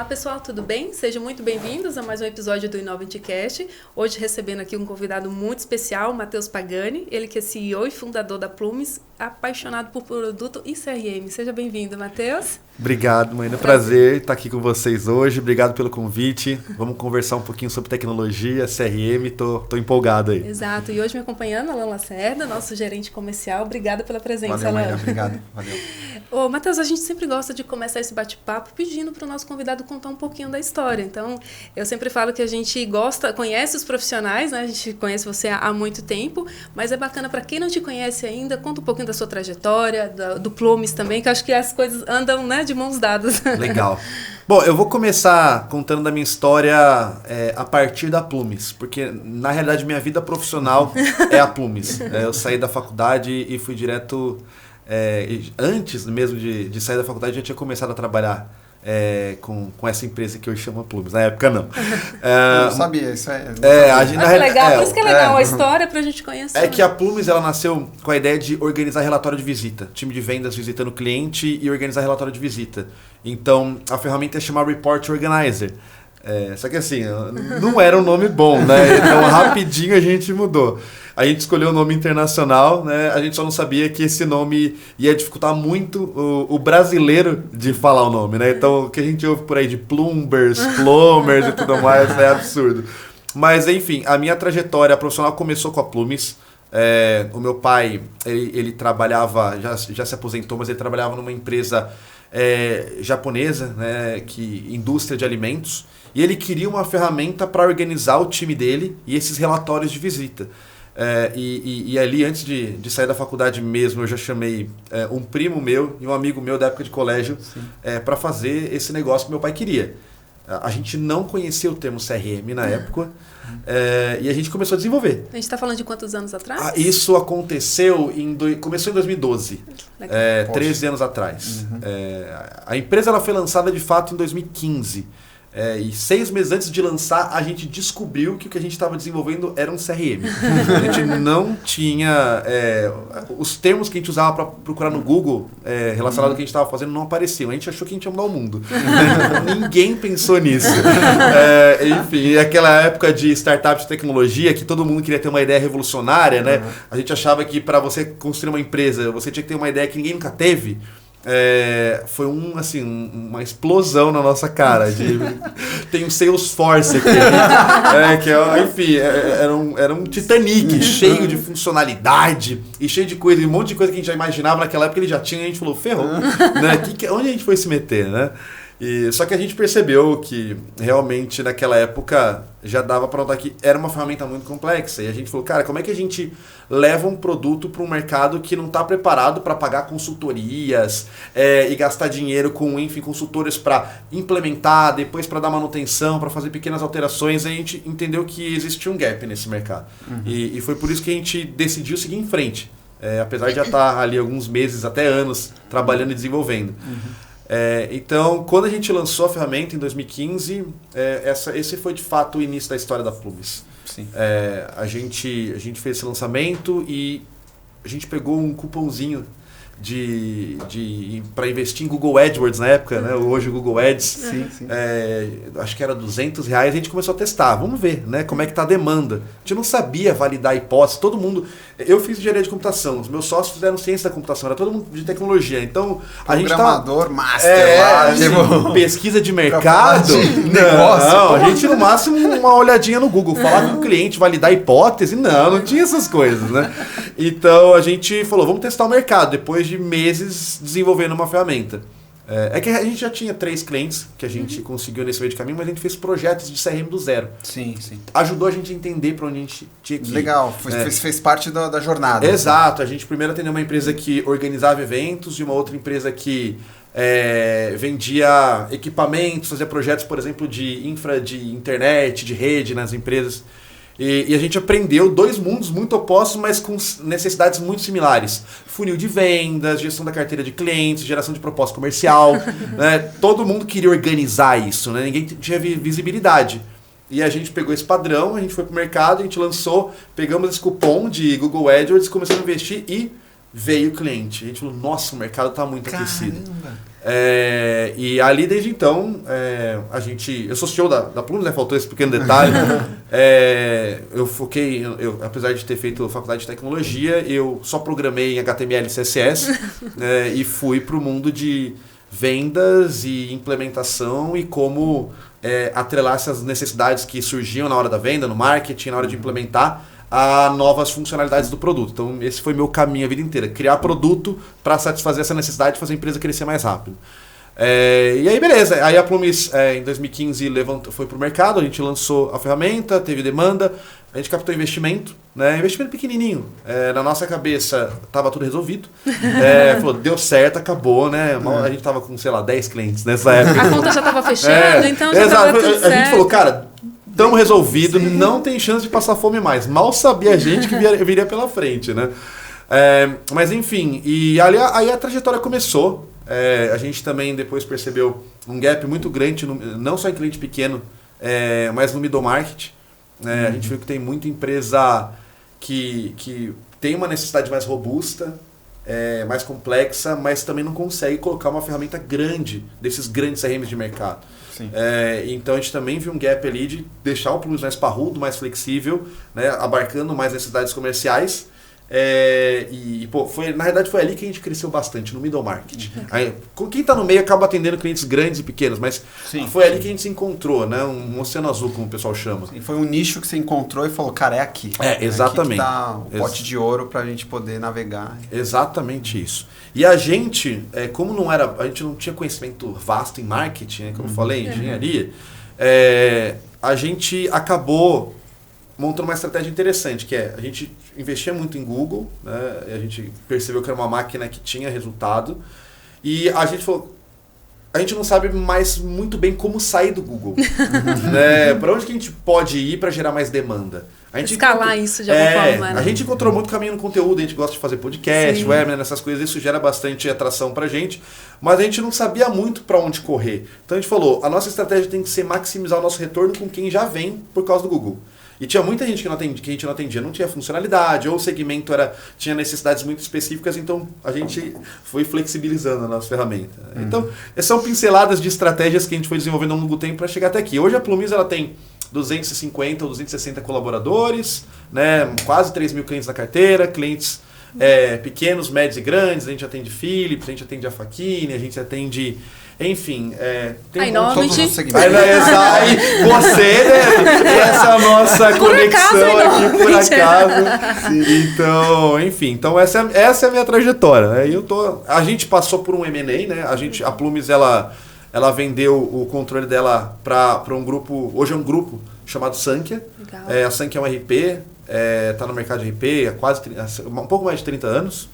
pessoal, tudo bem? Sejam muito bem-vindos a mais um episódio do InnovaTcast. Hoje recebendo aqui um convidado muito especial, Matheus Pagani, ele que é CEO e fundador da Plumes, apaixonado por produto e CRM. Seja bem-vindo, Matheus. Obrigado, mãe. É um prazer estar aqui com vocês hoje. Obrigado pelo convite. Vamos conversar um pouquinho sobre tecnologia, CRM. Tô empolgado aí. Exato. E hoje me acompanhando, Alan Lacerda, nosso gerente comercial. Obrigada pela presença, Valeu, Alan. Maíra. Obrigado. Valeu. Ô, Matheus, a gente sempre gosta de começar esse bate-papo pedindo para o nosso convidado contar um pouquinho da história. Então, eu sempre falo que a gente conhece os profissionais, né? A gente conhece você há muito tempo, mas é bacana para quem não te conhece ainda, conta um pouquinho da sua trajetória, do Plumes também, que eu acho que as coisas andam, né, de mãos dadas. Legal. Bom, eu vou começar contando da minha história a partir da Plumes, porque na realidade minha vida profissional é a Plumes. Eu saí da faculdade e fui direto... antes mesmo de sair da faculdade, eu já tinha começado a trabalhar com essa empresa que hoje chama Plumes. Na época, não. Eu não sabia, isso é... Que legal, por isso que é legal a história pra gente conhecer. É que a Plumes, ela nasceu com a ideia de organizar relatório de visita. Time de vendas visitando o cliente e organizar relatório de visita. Então, a ferramenta é chamada Report Organizer. Só que assim, não era um nome bom, né? Então, rapidinho a gente mudou. A gente escolheu o nome internacional, né? A gente só não sabia que esse nome ia dificultar muito o brasileiro de falar o nome, né? Então, o que a gente ouve por aí de plumbers, plumbers e tudo mais é absurdo. Mas, enfim, a minha trajetória profissional começou com a Plumes. O meu pai, ele trabalhava, já se aposentou, mas ele trabalhava numa empresa japonesa, né? Indústria de alimentos. E ele queria uma ferramenta para organizar o time dele e esses relatórios de visita. E ali, antes de sair da faculdade mesmo, eu já chamei um primo meu e um amigo meu da época de colégio para fazer esse negócio que meu pai queria. A gente não conhecia o termo CRM na época e a gente começou a desenvolver. A gente está falando de quantos anos atrás? Isso aconteceu começou em 2012, 13 anos atrás. Uhum. A empresa ela foi lançada de fato em 2015. E 6 meses antes de lançar, a gente descobriu que o que a gente estava desenvolvendo era um CRM. A gente não tinha... os termos que a gente usava para procurar no Google relacionado ao que a gente estava fazendo não apareciam. A gente achou que a gente ia mudar o mundo. Ninguém pensou nisso. Enfim, aquela época de startup de tecnologia, que todo mundo queria ter uma ideia revolucionária, né? A gente achava que para você construir uma empresa, você tinha que ter uma ideia que ninguém nunca teve. Foi uma explosão na nossa cara. Tem um Salesforce aqui. Enfim, era um Titanic cheio de funcionalidade e cheio de coisa, um monte de coisa que a gente já imaginava naquela época ele já tinha, e a gente falou, ferrou. Né? Onde a gente foi se meter, né? Só que a gente percebeu que realmente naquela época já dava para notar que era uma ferramenta muito complexa. E a gente falou, cara, como é que a gente leva um produto para um mercado que não está preparado para pagar consultorias e gastar dinheiro com, enfim, consultores para implementar, depois para dar manutenção, para fazer pequenas alterações. A gente entendeu que existia um gap nesse mercado. Uhum. E foi por isso que a gente decidiu seguir em frente. Apesar de já estar ali alguns meses, até anos, trabalhando e desenvolvendo. Uhum. Então, quando a gente lançou a ferramenta em 2015, esse foi de fato o início da história da Plumes. Sim. A gente fez esse lançamento e a gente pegou um cupomzinho para investir em Google AdWords na época, né? Hoje o Google Ads. Sim. Acho que era R$200, a gente começou a testar, vamos ver, né? Como é que tá a demanda. A gente não sabia validar a hipótese, todo mundo... Eu fiz engenharia de computação, os meus sócios fizeram ciência da computação, era todo mundo de tecnologia, então a gente programador, master lá, pesquisa de mercado, negócio. A gente no máximo uma olhadinha no Google, falar com o cliente, validar a hipótese, não tinha essas coisas, né? Então a gente falou, vamos testar o mercado, depois de meses desenvolvendo uma ferramenta. Que a gente já tinha 3 clientes que a gente conseguiu nesse meio de caminho, mas a gente fez projetos de CRM do zero. Sim. Ajudou a gente a entender para onde a gente tinha que ir. Legal, fez parte da jornada. Exato, a gente primeiro atendeu uma empresa que organizava eventos e uma outra empresa que vendia equipamentos, fazia projetos, por exemplo, de infra, de internet, de rede nas empresas. E a gente aprendeu 2 mundos muito opostos, mas com necessidades muito similares. Funil de vendas, gestão da carteira de clientes, geração de proposta comercial. Né? Todo mundo queria organizar isso, né? Ninguém tinha visibilidade. E a gente pegou esse padrão, a gente foi para o mercado, a gente lançou, pegamos esse cupom de Google AdWords, começamos a investir e veio o cliente. A gente falou, nossa, o mercado está muito aquecido. E ali, desde então, eu sou CEO da Plumes, né? Faltou esse pequeno detalhe. Eu foquei, apesar de ter feito faculdade de tecnologia, eu só programei em HTML e CSS e fui para o mundo de vendas e implementação e como atrelar essas necessidades que surgiam na hora da venda, no marketing, na hora de implementar a novas funcionalidades do produto. Então, esse foi meu caminho a vida inteira. Criar produto para satisfazer essa necessidade de fazer a empresa crescer mais rápido. E aí, beleza. Aí a Plumes, em 2015, foi para o mercado, a gente lançou a ferramenta, teve demanda, a gente captou investimento, né? Investimento pequenininho. Na nossa cabeça, estava tudo resolvido. Falou, deu certo, acabou, né? A gente estava com, sei lá, 10 clientes nessa época. A conta já estava fechando, então já estava tudo certo. A gente falou, cara, estamos resolvidos, não tem chance de passar fome mais. Mal sabia a gente que viria pela frente, né? Mas enfim, e ali aí a trajetória começou. A gente também depois percebeu um gap muito grande, não só em cliente pequeno, mas no middle market. A gente viu que tem muita empresa que tem uma necessidade mais robusta, mais complexa, mas também não consegue colocar uma ferramenta grande desses grandes CRMs de mercado. Então a gente também viu um gap ali de deixar o Plumes mais parrudo, mais flexível, né, abarcando mais necessidades comerciais. Na realidade foi ali que a gente cresceu bastante, no middle market. Aí, com quem está no meio acaba atendendo clientes grandes e pequenos, mas foi ali que a gente se encontrou, né? Um oceano azul, como o pessoal chama. Foi um nicho que você encontrou e falou, cara, é aqui. Exatamente. É aqui que tá o pote de ouro para a gente poder navegar. Exatamente isso. E a gente, como a gente não tinha conhecimento vasto em marketing, né, como eu falei, em engenharia, a gente acabou montando uma estratégia interessante, que a gente investia muito em Google, né, a gente percebeu que era uma máquina que tinha resultado, e a gente falou, a gente não sabe mais muito bem como sair do Google. Né? Para onde que a gente pode ir para gerar mais demanda? Escalar isso de alguma forma. Né? A gente encontrou muito caminho no conteúdo, a gente gosta de fazer podcast, webinar, essas coisas, isso gera bastante atração pra gente, mas a gente não sabia muito para onde correr. Então a gente falou, a nossa estratégia tem que ser maximizar o nosso retorno com quem já vem por causa do Google. E tinha muita gente que a gente não atendia, não tinha funcionalidade, ou o segmento tinha necessidades muito específicas, então a gente foi flexibilizando a nossa ferramenta. Então, essas são pinceladas de estratégias que a gente foi desenvolvendo ao longo do tempo para chegar até aqui. Hoje a Plumes ela tem 250 ou 260 colaboradores, né, quase 3 mil clientes na carteira, clientes pequenos, médios e grandes, a gente atende Philips, a gente atende a Faquini, a gente atende... Enfim, tem todos os segmentos. Aí você, né? Essa é a nossa conexão aqui, por acaso. Então, enfim, então essa é a minha trajetória. Né? A gente passou por um M&A, né? A Plumes, ela vendeu o controle dela para um grupo, hoje é um grupo chamado Sankhya. A Sankhya é um RP, está no mercado de RP há um pouco mais de 30 anos.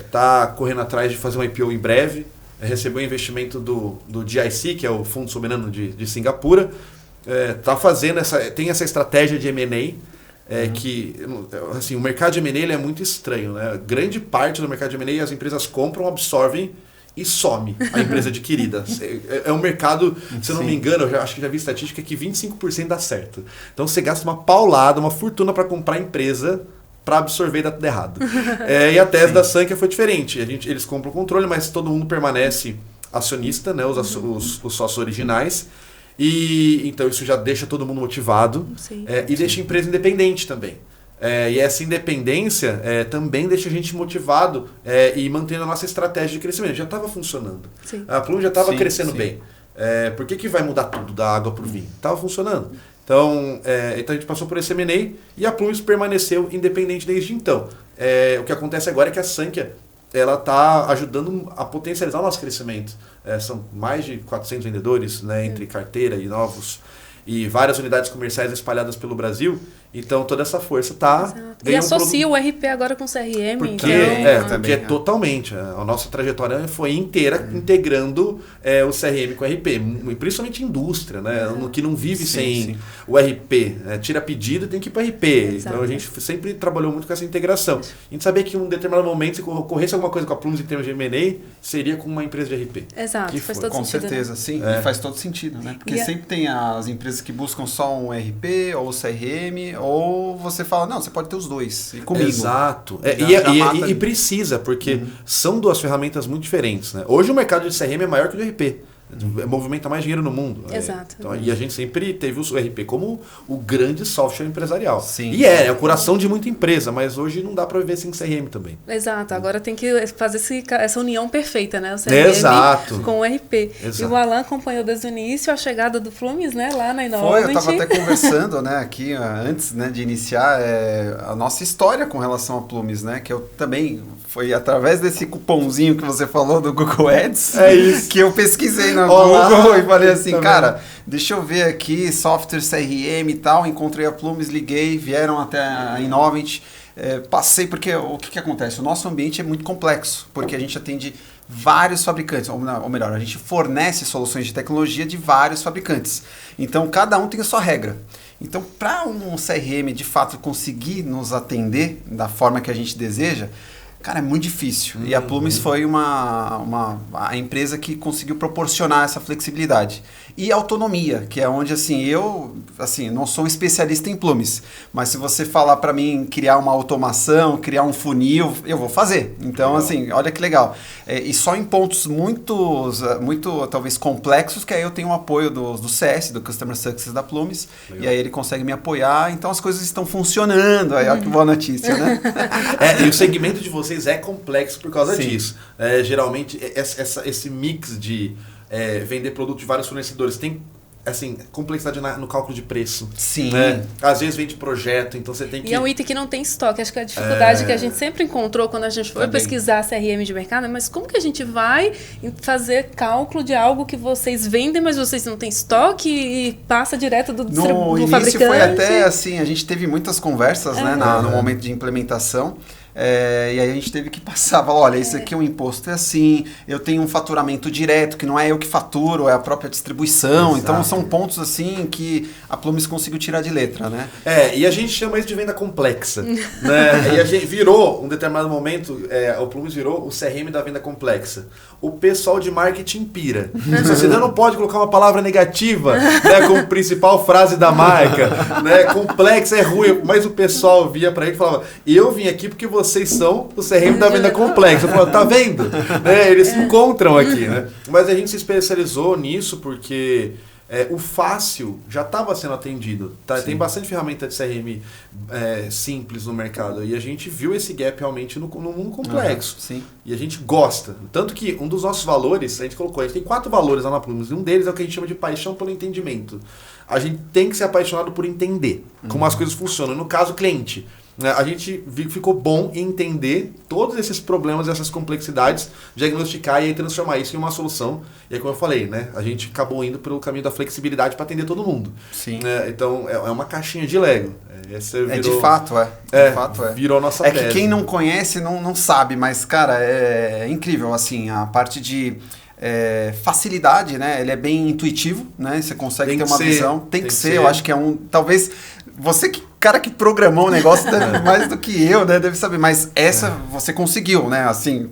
Está correndo atrás de fazer um IPO em breve. Recebeu investimento do GIC, que é o Fundo Soberano de Singapura. Tem essa estratégia de M&A, que assim, o mercado de M&A ele é muito estranho. Né? Grande parte do mercado de M&A as empresas compram, absorvem e some a empresa adquirida. É um mercado, se eu não me engano, acho que já vi estatística que 25% dá certo. Então você gasta uma paulada, uma fortuna para comprar a empresa para absorver e dar tudo errado. E a tese da Sankhya foi diferente. Eles compram o controle, mas todo mundo permanece acionista, né, os sócios originais. E então isso já deixa todo mundo motivado e deixa a empresa independente também. E essa independência também deixa a gente motivado e mantendo a nossa estratégia de crescimento. Já estava funcionando. A Plumes já estava crescendo bem. Por que vai mudar tudo da água para o vinho? Estava funcionando. Então a gente passou por esse M&A e a Plumes permaneceu independente desde então. O que acontece agora é que a Sankhya está ajudando a potencializar o nosso crescimento. São mais de 400 vendedores, né, entre carteira e novos, e várias unidades comerciais espalhadas pelo Brasil. Então toda essa força está... E associa o RP agora com o CRM. Porque totalmente. A nossa trajetória foi inteira integrando o CRM com o RP. Principalmente indústria, né? Que não vive sem o RP. Tira pedido e tem que ir para o RP. Então a gente sempre trabalhou muito com essa integração. A gente sabia que em um determinado momento, se ocorresse alguma coisa com a Plumes em termos de M&A, seria com uma empresa de RP. Exato, faz todo com sentido. Com certeza, sim. E faz todo sentido, né? Porque sempre tem as empresas que buscam só um RP, ou CRM, ou você fala, não, você pode ter os dois, e comigo. Exato. Já E precisa, porque são duas ferramentas muito diferentes, né? Hoje o mercado de CRM é maior que o de RP. Movimenta mais dinheiro no mundo. Exato. Então, e a gente sempre teve o RP como o grande software empresarial. Sim. E é o coração de muita empresa, mas hoje não dá para viver sem CRM também. Exato, agora tem que fazer essa união perfeita, né? O CRM Exato. com o RP. Exato. E o Alan acompanhou desde o início a chegada do Plumes, né? Lá na Innovate. Foi, eu estava até conversando, né, aqui, antes, né, de iniciar a nossa história com relação a Plumes, né? Que eu também, foi através desse cupomzinho que você falou do Google Ads, que eu pesquisei no Google e falei assim, cara, deixa eu ver aqui, software CRM e tal, encontrei a Plumes, liguei, vieram até a Innovate, passei, porque o que acontece? O nosso ambiente é muito complexo, porque a gente atende vários fabricantes, ou melhor, a gente fornece soluções de tecnologia de vários fabricantes. Então, cada um tem a sua regra. Então, para um CRM, de fato, conseguir nos atender da forma que a gente deseja, cara, é muito difícil. E a Plumes foi a empresa que conseguiu proporcionar essa flexibilidade. E autonomia, que é onde, assim, eu não sou um especialista em Plumes, mas se você falar para mim criar uma automação, criar um funil, eu vou fazer. Então, legal. Assim, olha que legal. E só em pontos muito, talvez, complexos, que aí eu tenho o apoio do CS, do Customer Success da Plumes, legal. E aí ele consegue me apoiar, então as coisas estão funcionando. Aí, olha que boa notícia, né? E o segmento de vocês é complexo por causa disso. Geralmente, esse mix de vender produto de vários fornecedores tem assim, complexidade no cálculo de preço. Sim. Né? Às vezes vem de projeto, então você tem que... E é um item que não tem estoque. Acho que a dificuldade que a gente sempre encontrou quando a gente foi pesquisar CRM de mercado, mas como que a gente vai fazer cálculo de algo que vocês vendem, mas vocês não têm estoque e passa direto do fabricante? No início foi até assim, a gente teve muitas conversas, né, no momento de implementação. E aí a gente teve que passar, olha, esse aqui é um imposto, é assim, eu tenho um faturamento direto, que não é eu que faturo, é a própria distribuição. Exato. Então são pontos assim que a Plumes conseguiu tirar de letra, né? E a gente chama isso de venda complexa, né? E a gente virou, um determinado momento, o Plumes virou o CRM da venda complexa. O pessoal de marketing pira. Você não pode colocar uma palavra negativa, né, como principal frase da marca, né? Complexa é ruim, mas o pessoal via pra ele e falava, eu vim aqui porque vocês são o CRM da venda complexa. Eu falava, tá vendo? Eles se encontram aqui, né? Mas a gente se especializou nisso porque o fácil já estava sendo atendido. Tá? Tem bastante ferramenta de CRM simples no mercado. E a gente viu esse gap realmente no mundo complexo. Sim. E a gente gosta. Tanto que um dos nossos valores, a gente tem 4 valores lá na Plumes. E um deles é o que a gente chama de paixão pelo entendimento. A gente tem que ser apaixonado por entender como as coisas funcionam. No caso, cliente. A gente ficou bom em entender todos esses problemas, essas complexidades, diagnosticar e aí transformar isso em uma solução. E aí, como eu falei, né, a gente acabou indo pelo caminho da flexibilidade para atender todo mundo. Sim. Então, é uma caixinha de Lego. De fato é. Virou nossa tese. Que quem não conhece não sabe, mas, cara, é incrível, assim, a parte de... facilidade, né? Ele é bem intuitivo, né? Você consegue ter uma visão. Tem que ser, eu acho que talvez você cara que programou o negócio deve mais do que eu, né? Deve saber, mas você conseguiu, né? Assim,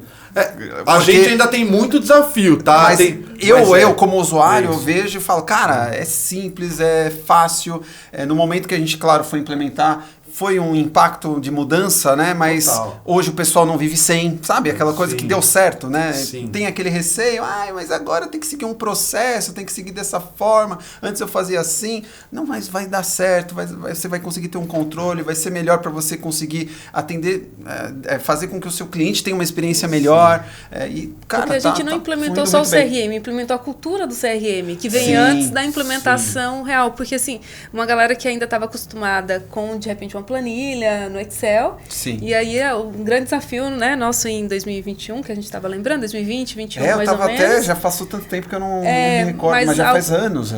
a gente ainda tem muito desafio, tá? Mas eu como usuário, eu vejo e falo, cara, é simples, é fácil. No momento que a gente, claro, foi implementar, foi um impacto de mudança, né? Mas hoje o pessoal não vive sem, sabe? Aquela coisa que deu certo, né? Sim. Tem aquele receio, mas agora tem que seguir um processo, tem que seguir dessa forma. Antes eu fazia assim. Não, mas vai dar certo, você vai conseguir ter um controle, vai ser melhor para você conseguir atender, fazer com que o seu cliente tenha uma experiência melhor. Cara, porque a gente não implementou só o CRM, implementou a cultura do CRM, que vem antes da implementação real. Porque, assim, uma galera que ainda estava acostumada com, de repente, uma planilha no Excel. Sim. E aí um grande desafio, né, nosso em 2021, que a gente estava lembrando, 2020, 2021, mais ou menos. Já passou tanto tempo que eu não me recordo, mas já faz anos.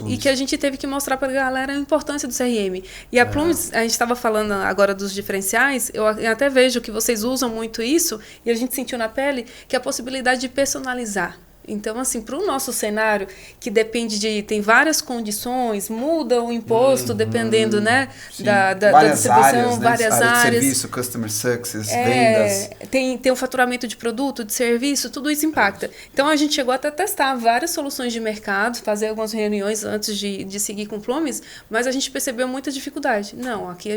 E que a gente teve que mostrar para a galera a importância do CRM. E a Plumes, a gente estava falando agora dos diferenciais, eu até vejo que vocês usam muito isso, e a gente sentiu na pele que a possibilidade de personalizar. Então, assim, para o nosso cenário, que depende tem várias condições, muda o imposto dependendo, né, da distribuição, áreas, né? várias áreas. Área de serviço, customer success, vendas. Tem o faturamento de produto, de serviço, tudo isso impacta. Então, a gente chegou até a testar várias soluções de mercado, fazer algumas reuniões antes de seguir com Plumes, mas a gente percebeu muita dificuldade. Não, aqui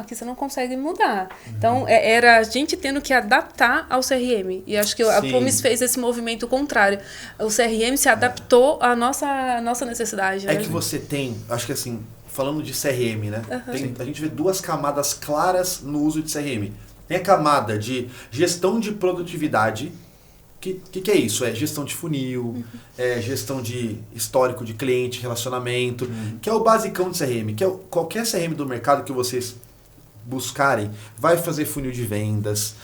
você não consegue mudar. Então, era a gente tendo que adaptar ao CRM. E acho que a Plumes fez esse movimento contrário. O CRM se adaptou à nossa necessidade. É né? que você tem, acho que assim, falando de CRM, né? A gente vê duas camadas claras no uso de CRM. Tem a camada de gestão de produtividade. Que é isso? É gestão de funil, é gestão de histórico de cliente, relacionamento, que é o basicão de CRM, que é qualquer CRM do mercado que vocês buscarem, vai fazer funil de vendas,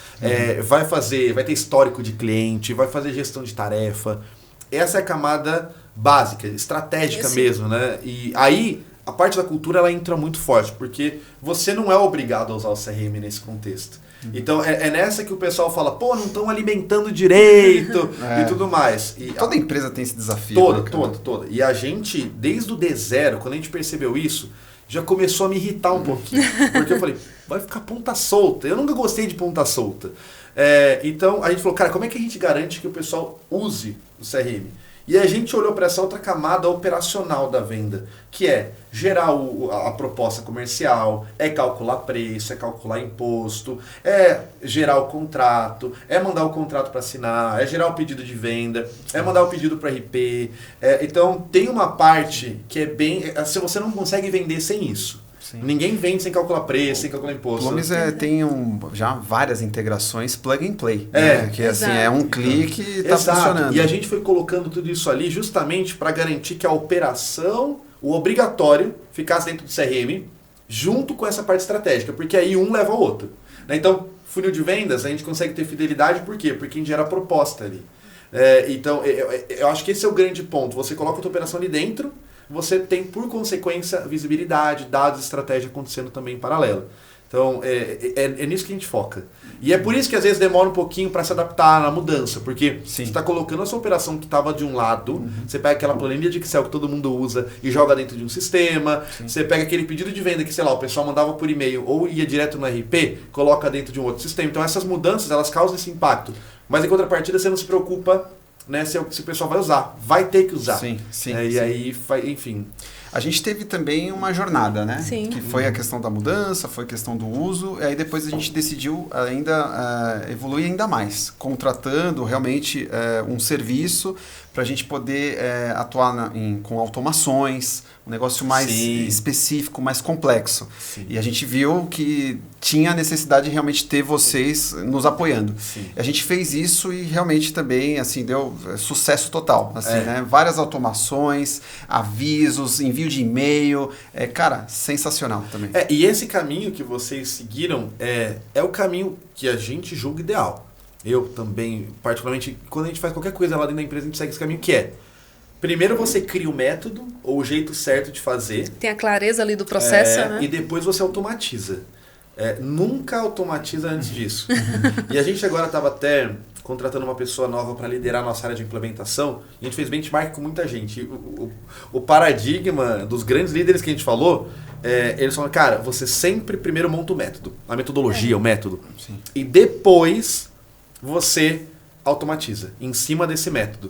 vai ter histórico de cliente, vai fazer gestão de tarefa. Essa é a camada básica, estratégica mesmo, né? E aí, a parte da cultura, ela entra muito forte, porque você não é obrigado a usar o CRM nesse contexto. Então, é nessa que o pessoal fala, pô, não estão alimentando direito e tudo mais. E toda empresa tem esse desafio. Toda. E a gente, desde o D0, quando a gente percebeu isso, já começou a me irritar um pouquinho. Porque eu falei, vai ficar ponta solta. Eu nunca gostei de ponta solta. Então, a gente falou, cara, como é que a gente garante que o pessoal use o CRM? E a gente olhou para essa outra camada operacional da venda, que é gerar a proposta comercial, é calcular preço, é calcular imposto, é gerar o contrato, é mandar o contrato para assinar, é gerar o pedido de venda, é mandar o pedido para RP. Então, tem uma parte que é bem... Se você não consegue vender sem isso. Sim. Ninguém vende sem calcular preço, sem calcular imposto. Plumes tem já várias integrações plug and play. Né? Que assim, é um clique e está funcionando. E a gente foi colocando tudo isso ali justamente para garantir que a operação, o obrigatório, ficasse dentro do CRM, junto com essa parte estratégica, porque aí um leva ao outro. Então, funil de vendas, a gente consegue ter fidelidade, por quê? Porque a gente gera proposta ali. Então, eu acho que esse é o grande ponto. Você coloca a tua operação ali dentro, você tem, por consequência, visibilidade, dados, estratégia acontecendo também em paralelo. Então, é nisso que a gente foca. E é por isso que às vezes demora um pouquinho para se adaptar na mudança, porque você está colocando a sua operação que estava de um lado, você pega aquela planilha de Excel que todo mundo usa e joga dentro de um sistema, você pega aquele pedido de venda que, sei lá, o pessoal mandava por e-mail ou ia direto no RP, coloca dentro de um outro sistema. Então, essas mudanças, elas causam esse impacto. Mas, em contrapartida, você não se preocupa, né, se o pessoal vai usar. Vai ter que usar. E aí, enfim... A gente teve também uma jornada, né? Sim. Que foi a questão da mudança, foi a questão do uso, e aí depois a gente decidiu ainda evoluir ainda mais, contratando realmente um serviço para a gente poder atuar com automações, um negócio mais específico, mais complexo. Sim. E a gente viu que tinha a necessidade de realmente ter vocês nos apoiando. Sim. A gente fez isso e realmente também assim, deu sucesso total. Assim, né? Várias automações, avisos, envio de e-mail. Cara, sensacional também. E esse caminho que vocês seguiram é o caminho que a gente julga ideal. Eu também, particularmente, quando a gente faz qualquer coisa lá dentro da empresa, a gente segue esse caminho que é: primeiro você cria o método ou o jeito certo de fazer. Tem a clareza ali do processo, né? E depois você automatiza. Nunca automatiza antes disso. E a gente agora estava até contratando uma pessoa nova para liderar a nossa área de implementação. A gente fez benchmark com muita gente. O paradigma dos grandes líderes que a gente falou, eles falam, cara, você sempre primeiro monta o método, a metodologia, o método. Sim. E depois você automatiza em cima desse método.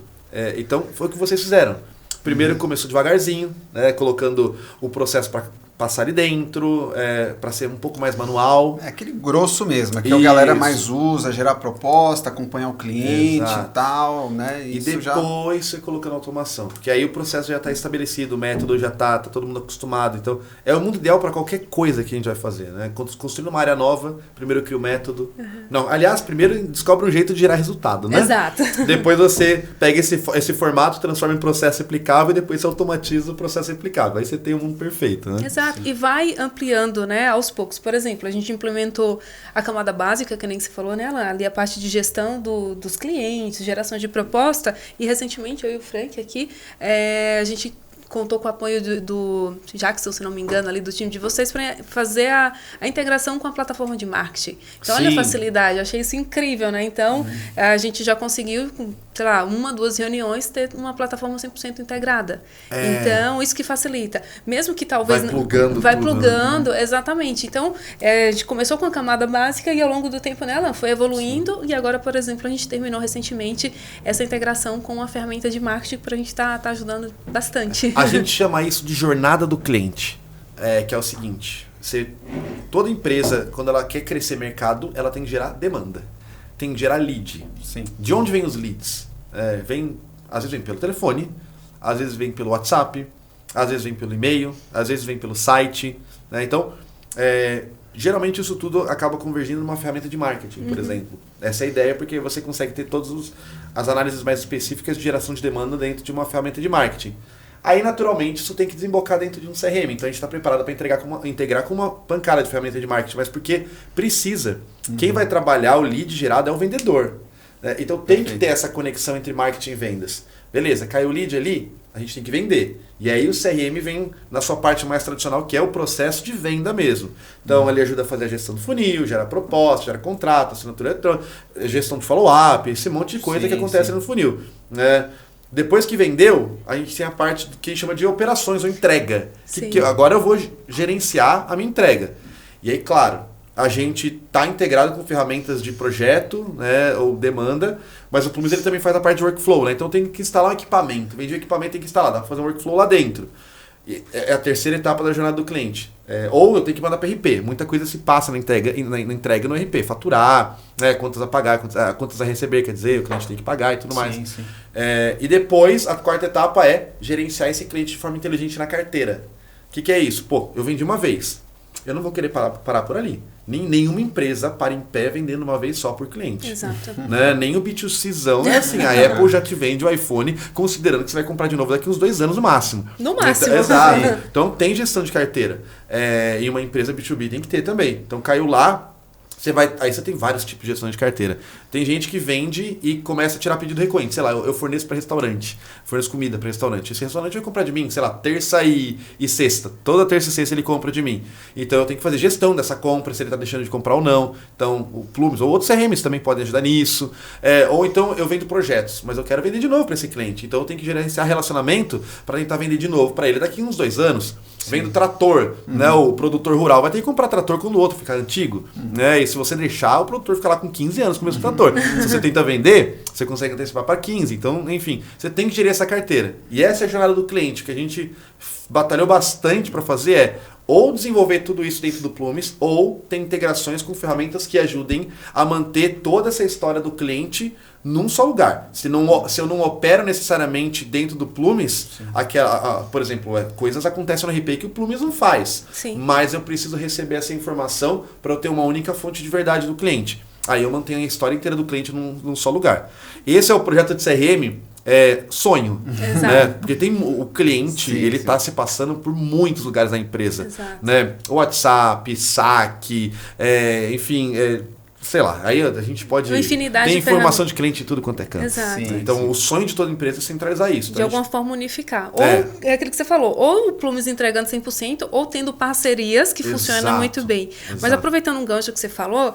Então, foi o que vocês fizeram. Primeiro começou devagarzinho, né, colocando o processo para passar ali dentro, para ser um pouco mais manual. Aquele grosso mesmo, que a galera mais usa, gerar proposta, acompanhar o cliente e tal, né? E depois você colocando automação, porque aí o processo já está estabelecido, o método já tá todo mundo acostumado. Então, é o mundo ideal para qualquer coisa que a gente vai fazer, né? Construindo uma área nova, primeiro cria o método. Não, aliás, primeiro descobre um jeito de gerar resultado, né? Exato. Depois você pega esse formato, transforma em processo replicável e depois você automatiza o processo replicável. Aí você tem um mundo perfeito, né? Exato. E vai ampliando, né, aos poucos. Por exemplo, a gente implementou a camada básica, que nem você falou, né, ali a parte de gestão dos clientes, geração de proposta, e recentemente eu e o Frank aqui, a gente contou com o apoio do Jackson, se não me engano, ali do time de vocês, para fazer a integração com a plataforma de marketing. Então, olha a facilidade, eu achei isso incrível, né? Então, a gente já conseguiu, sei lá, 1, 2 reuniões, ter uma plataforma 100% integrada. Então, isso que facilita. Mesmo que talvez... Vai plugando, exatamente. Então, a gente começou com a camada básica e ao longo do tempo nela foi evoluindo e agora, por exemplo, a gente terminou recentemente essa integração com a ferramenta de marketing para a gente tá ajudando bastante. A gente chama isso de jornada do cliente, que é o seguinte, toda empresa, quando ela quer crescer mercado, ela tem que gerar demanda, tem que gerar lead. Sim. De onde vem os leads? Às vezes vem pelo telefone, às vezes vem pelo WhatsApp, às vezes vem pelo e-mail, às vezes vem pelo site, né? Então, geralmente isso tudo acaba convergindo numa ferramenta de marketing, por exemplo. Essa é a ideia, porque você consegue ter todas as análises mais específicas de geração de demanda dentro de uma ferramenta de marketing. Aí, naturalmente, isso tem que desembocar dentro de um CRM. Então, a gente está preparado para integrar com uma pancada de ferramenta de marketing, mas porque precisa. Quem vai trabalhar o lead gerado é o vendedor. Né? Então, tem que ter essa conexão entre marketing e vendas. Beleza, caiu o lead ali, a gente tem que vender. E aí o CRM vem na sua parte mais tradicional, que é o processo de venda mesmo. Então ele ajuda a fazer a gestão do funil, gera proposta, gera contrato, assinatura eletrônica, gestão de follow-up, esse monte de coisa que acontece no funil. Depois que vendeu, a gente tem a parte que a gente chama de operações ou entrega. Que agora eu vou gerenciar a minha entrega. E aí, claro, a gente está integrado com ferramentas de projeto, né, ou demanda, mas o Plumes ele também faz a parte de workflow, né? Então tem que instalar um equipamento. Vendi o equipamento, tem que instalar, dá para fazer um workflow lá dentro. E é a terceira etapa da jornada do cliente. Ou eu tenho que mandar para RP. Muita coisa se passa na entrega no RP. Faturar, né, quantas a pagar, quantas a receber, quer dizer, o cliente tem que pagar e tudo mais. Sim. E depois, a quarta etapa é gerenciar esse cliente de forma inteligente na carteira. O que é isso? Pô, eu vendi uma vez. Eu não vou querer parar por ali. Nenhuma empresa para em pé vendendo uma vez só por cliente. Exato. Né? Nem o B2Czão é assim. A Apple já te vende o iPhone considerando que você vai comprar de novo daqui uns 2 anos no máximo. No máximo. Exato. Então tem gestão de carteira. E uma empresa B2B tem que ter também. Então caiu lá, aí você tem vários tipos de gestão de carteira. Tem gente que vende e começa a tirar pedido recorrente. Sei lá, eu forneço para restaurante. Forneço comida para restaurante. Esse restaurante vai comprar de mim, sei lá, terça e sexta. Toda terça e sexta ele compra de mim. Então eu tenho que fazer gestão dessa compra, se ele está deixando de comprar ou não. Então o Plumes ou outros CRMs também podem ajudar nisso. Ou então eu vendo projetos, mas eu quero vender de novo para esse cliente. Então eu tenho que gerenciar relacionamento para tentar vender de novo para ele daqui uns 2 anos. Vendo trator, né? O produtor rural vai ter que comprar trator quando o outro ficar antigo. Né? E se você deixar, o produtor fica lá com 15 anos com o mesmo trator. Se você tenta vender, você consegue antecipar para 15. Então, enfim, você tem que gerir essa carteira. E essa é a jornada do cliente, que a gente batalhou bastante para fazer ou desenvolver tudo isso dentro do Plumes, ou ter integrações com ferramentas que ajudem a manter toda essa história do cliente num só lugar. Se eu não opero necessariamente dentro do Plumes, por exemplo, coisas acontecem no RP que o Plumes não faz. Sim. Mas eu preciso receber essa informação para eu ter uma única fonte de verdade do cliente. Aí eu mantenho a história inteira do cliente num só lugar. Esse é o projeto de CRM sonho. Né? Porque tem o cliente, ele está se passando por muitos lugares da empresa. Né? WhatsApp, saque, enfim... sei lá, aí a gente pode ter informação de cliente em tudo quanto é canto. Exato. Então, o sonho de toda empresa é centralizar isso. De alguma forma unificar. Ou é aquilo que você falou, ou o Plumes entregando 100%, ou tendo parcerias que funcionam muito bem. Mas aproveitando um gancho que você falou,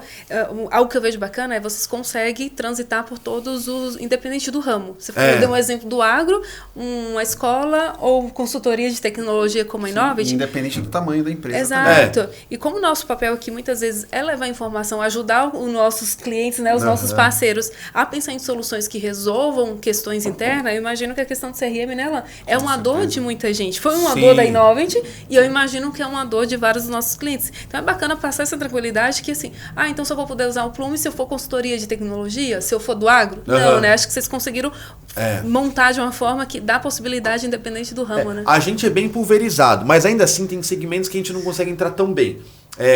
algo que eu vejo bacana é vocês conseguem transitar por todos os, independente do ramo. Você deu um exemplo do agro, uma escola ou consultoria de tecnologia como a Innovate. Independente do tamanho da empresa. Exato. E como o nosso papel aqui muitas vezes é levar informação, ajudar os nossos clientes, né, os nossos parceiros a pensar em soluções que resolvam questões internas, eu imagino que a questão do CRM nela é uma dor de muita gente. Foi uma dor da Innovate e eu imagino que é uma dor de vários dos nossos clientes. Então é bacana passar essa tranquilidade que assim, então só vou poder usar o Plume se eu for consultoria de tecnologia, se eu for do agro? Não, né? Acho que vocês conseguiram montar de uma forma que dá possibilidade independente do ramo, né? A gente é bem pulverizado, mas ainda assim tem segmentos que a gente não consegue entrar tão bem.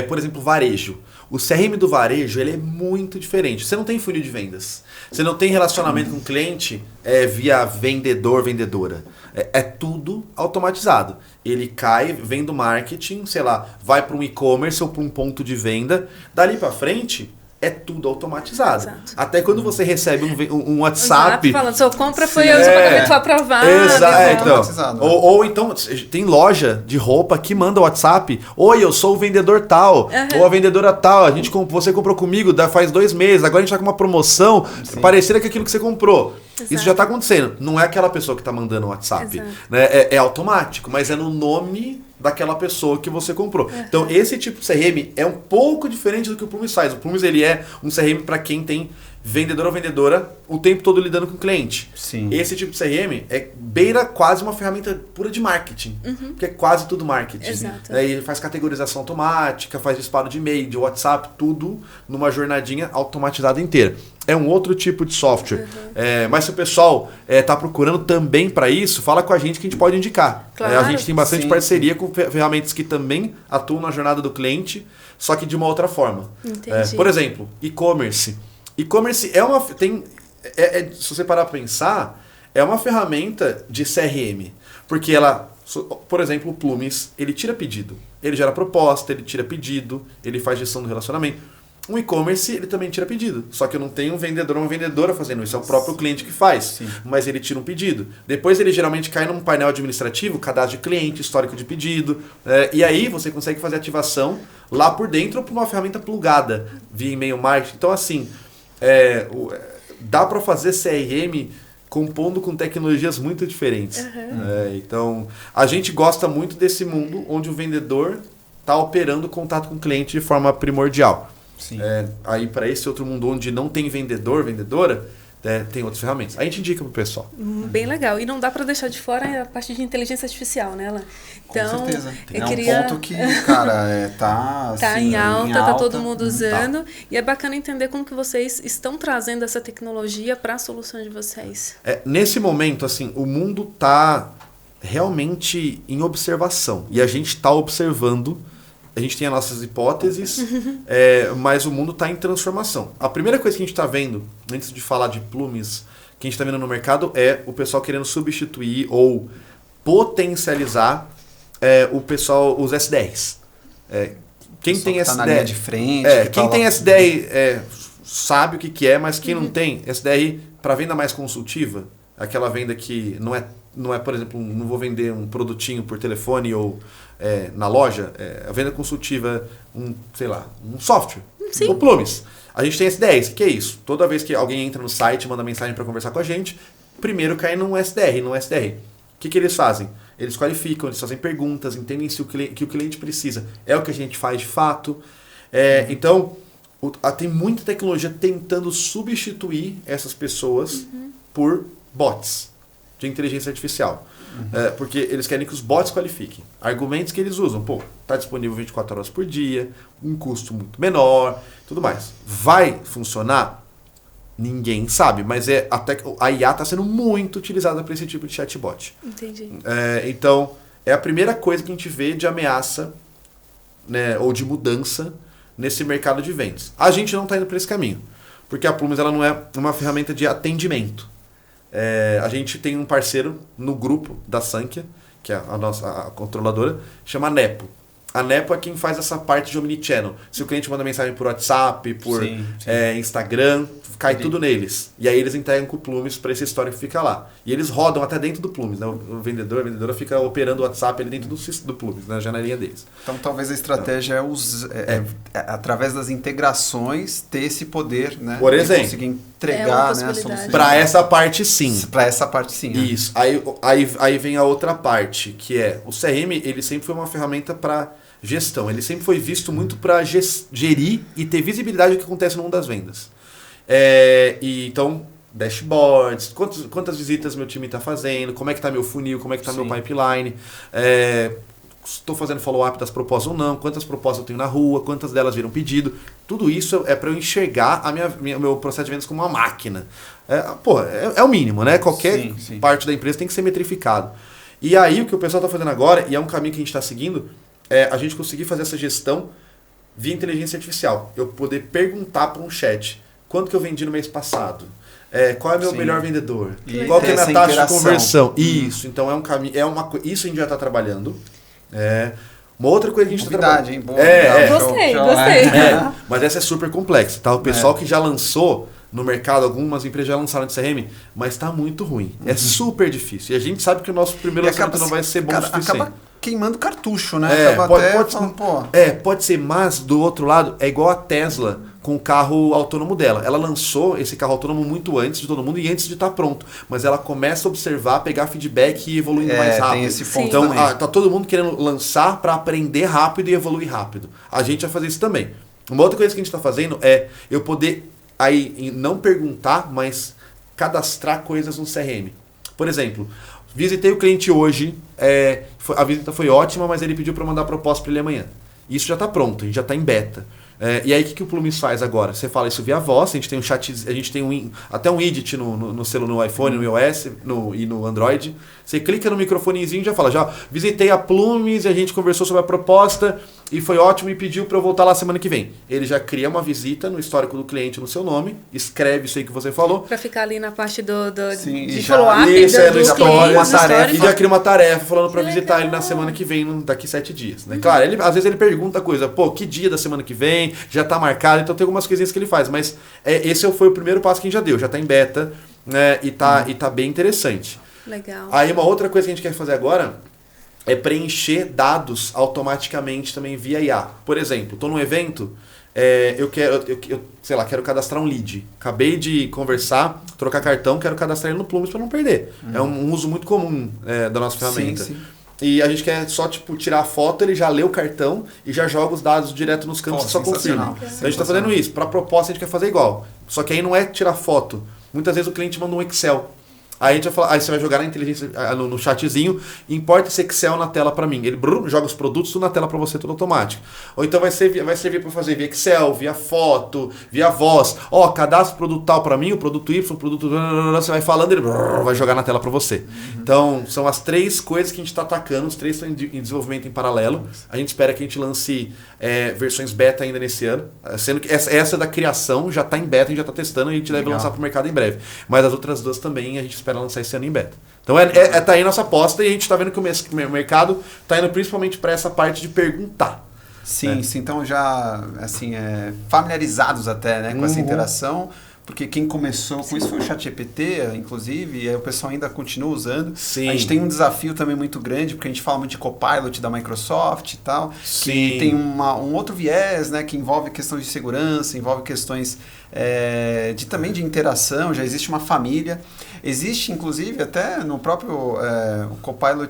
Por exemplo, varejo. O CRM do varejo ele é muito diferente. Você não tem funil de vendas. Você não tem relacionamento com o cliente via vendedor, vendedora. É tudo automatizado. Ele cai, vem do marketing, sei lá, vai para um e-commerce ou para um ponto de venda. Dali para frente, é tudo automatizado. Exato. Até quando você recebe um WhatsApp... falando, sua compra foi, o seu pagamento foi aprovado. Exato. Ou então, tem loja de roupa que manda WhatsApp, oi, eu sou o vendedor tal, ou a vendedora tal, você comprou comigo faz 2 meses, agora a gente tá com uma promoção parecida com aquilo que você comprou. Exato. Isso já tá acontecendo. Não é aquela pessoa que tá mandando o WhatsApp. Né? É automático, mas é no nome daquela pessoa que você comprou. Então, esse tipo de CRM é um pouco diferente do que o Plumes faz. O Plumes, ele é um CRM para quem tem vendedor ou vendedora o tempo todo lidando com o cliente. Sim. Esse tipo de CRM beira quase uma ferramenta pura de marketing, porque é quase tudo marketing. Exato. Ele faz categorização automática, faz disparo de e-mail, de WhatsApp, tudo numa jornadinha automatizada inteira. É um outro tipo de software. Mas se o pessoal está procurando também para isso, fala com a gente que a gente pode indicar. Claro. A gente tem bastante parceria com ferramentas que também atuam na jornada do cliente, só que de uma outra forma. Por exemplo, e-commerce. E-commerce é uma... se você parar para pensar, é uma ferramenta de CRM. Porque ela... Por exemplo, o Plumes, ele tira pedido. Ele gera proposta, ele tira pedido, ele faz gestão do relacionamento. Um e-commerce, ele também tira pedido. Só que eu não tenho um vendedor ou uma vendedora fazendo isso. É o próprio cliente que faz. Sim. Mas ele tira um pedido. Depois ele geralmente cai num painel administrativo, cadastro de cliente, histórico de pedido. E aí você consegue fazer ativação lá por dentro ou por uma ferramenta plugada via e-mail marketing. Então, assim, dá para fazer CRM compondo com tecnologias muito diferentes. Então, a gente gosta muito desse mundo onde o vendedor está operando o contato com o cliente de forma primordial. Sim. Aí para esse outro mundo onde não tem vendedor, vendedora, tem outras ferramentas. A gente indica pro pessoal. Bem legal. E não dá para deixar de fora a parte de inteligência artificial, né, Alan? Então, com certeza. um ponto que, cara, tá em alta, tá todo mundo usando. E é bacana entender como que vocês estão trazendo essa tecnologia para a solução de vocês. Nesse momento, assim, o mundo tá realmente em observação. E a gente tá observando. A gente tem as nossas hipóteses, mas o mundo está em transformação. A primeira coisa que a gente está vendo, antes de falar de Plumes, que a gente está vendo no mercado é o pessoal querendo substituir ou potencializar os SDRs. Quem tem tá SDR... na linha de frente. Quem tem SDR sabe o que é, mas quem não tem, SDR para venda mais consultiva, aquela venda que não é, por exemplo, não vou vender um produtinho por telefone ou na loja, a venda consultiva, um software, o Plumes. A gente tem SDRs, o que é isso? Toda vez que alguém entra no site, manda mensagem para conversar com a gente, primeiro cai num SDR, O que eles fazem? Eles qualificam, eles fazem perguntas, entendem se o que o cliente precisa é o que a gente faz de fato. Então, tem muita tecnologia tentando substituir essas pessoas por bots de inteligência artificial. Porque eles querem que os bots qualifiquem. Argumentos que eles usam. Está disponível 24 horas por dia, um custo muito menor, tudo mais. Vai funcionar? Ninguém sabe, mas a IA está sendo muito utilizada para esse tipo de chatbot. Entendi. Então, é a primeira coisa que a gente vê de ameaça, né, ou de mudança nesse mercado de vendas. A gente não está indo para esse caminho, porque a Plumes ela não é uma ferramenta de atendimento. A gente tem um parceiro no grupo da Sankhya, que é a controladora, chama Nepo. A Nepo é quem faz essa parte de omnichannel. Se o cliente manda mensagem por WhatsApp, por Instagram, cai tudo neles. E aí eles entregam com o Plumes para essa história que fica lá. E eles rodam até dentro do Plumes. Né? O vendedor, a vendedora fica operando o WhatsApp ali dentro do Plumes, na janelinha deles. Então talvez a estratégia através das integrações, ter esse poder, né? Por exemplo, conseguir entregar, né, a solução. Para essa parte sim. Para essa parte sim. Isso. Aí vem a outra parte, que é o CRM, ele sempre foi uma ferramenta para gestão. Ele sempre foi visto muito para gerir e ter visibilidade do que acontece no mundo das vendas. Então, dashboards, quantas visitas meu time está fazendo, como é que está meu funil, como é que está meu pipeline, estou fazendo follow-up das propostas ou não, quantas propostas eu tenho na rua, quantas delas viram pedido. Tudo isso é para eu enxergar meu processo de vendas como uma máquina. É o mínimo, né? Qualquer parte da empresa tem que ser metrificado. E aí o que o pessoal está fazendo agora, e é um caminho que a gente está seguindo, é a gente conseguir fazer essa gestão via inteligência artificial. Eu poder perguntar para um chat quanto que eu vendi no mês passado, qual é o meu melhor vendedor, qual que é a minha taxa de conversão. Isso, então é um caminho, isso a gente já está trabalhando. Uma outra coisa que a gente está trabalhando. Hein? Boa, Gostei. Mas essa é super complexa, tá? O pessoal que já lançou no mercado, algumas empresas já lançaram de CRM, mas está muito ruim. É super difícil. E a gente sabe que o nosso primeiro lançamento não vai ser bom o suficiente. Acaba queimando cartucho, né? Pode ser, mas do outro lado, é igual a Tesla com o carro autônomo dela. Ela lançou esse carro autônomo muito antes de todo mundo e antes de estar pronto. Mas ela começa a observar, pegar feedback e evoluindo mais rápido. Tem esse ponto então, também. tá todo mundo querendo lançar para aprender rápido e evoluir rápido. A gente vai fazer isso também. Uma outra coisa que a gente está fazendo é eu poder aí não perguntar, mas cadastrar coisas no CRM. Por exemplo, visitei o cliente hoje, a visita foi ótima, mas ele pediu para mandar a proposta para ele amanhã. Isso já está pronto, a gente já está em beta. E aí o que o Plumis faz agora? Você fala isso via voz, a gente tem um chat, a gente tem até um edit no celular, no iPhone, no iOS e no Android. Você clica no microfonezinho e já fala, já visitei a Plumis, a gente conversou sobre a proposta e foi ótimo e pediu para eu voltar lá semana que vem. Ele já cria uma visita no histórico do cliente no seu nome, escreve isso aí que você falou. Para ficar ali na parte de follow-up do história, e já cria uma tarefa falando para visitar ele na semana que vem, daqui 7 dias. Né? Claro, às vezes ele pergunta coisa, que dia da semana que vem, já está marcado, então tem algumas coisinhas que ele faz, mas esse foi o primeiro passo que a gente já deu, já está em beta, né? e tá bem interessante. Legal. Aí uma outra coisa que a gente quer fazer agora é preencher dados automaticamente também via IA. Por exemplo, estou num evento, eu quero cadastrar um lead. Acabei de conversar, trocar cartão, quero cadastrar ele no Plumis para não perder. É um uso muito comum da nossa ferramenta. Sim. E a gente quer só tirar a foto, ele já lê o cartão e já joga os dados direto nos campos e só confirma. Então a gente está fazendo isso. Para a proposta a gente quer fazer igual. Só que aí não é tirar foto. Muitas vezes o cliente manda um Excel. Aí a gente vai falar, aí você vai jogar na inteligência no chatzinho, importa esse Excel na tela para mim. Ele joga os produtos tudo na tela para você, tudo automático. Ou então vai servir para fazer via Excel, via foto, via voz. Cadastra o produto tal para mim, o produto Y, o produto... Você vai falando, ele vai jogar na tela para você. Então, são as 3 coisas que a gente está atacando, os 3 estão em desenvolvimento em paralelo. A gente espera que a gente lance versões beta ainda nesse ano. Sendo que essa da criação já está em beta, a gente já está testando e a gente deve lançar para o mercado em breve. Mas as outras 2 também a gente espera lançar esse ano em beta. Então tá aí nossa aposta e a gente está vendo que o mercado está indo principalmente para essa parte de perguntar. Sim, então já assim, familiarizados até, né, com essa interação, porque quem começou com isso foi o ChatGPT, inclusive, e aí o pessoal ainda continua usando. Sim. A gente tem um desafio também muito grande, porque a gente fala muito de Copilot da Microsoft e tal, Sim. que tem um outro viés, né, que envolve questões de segurança, envolve questões também de interação, já existe uma família. Existe, inclusive, até no próprio Copilot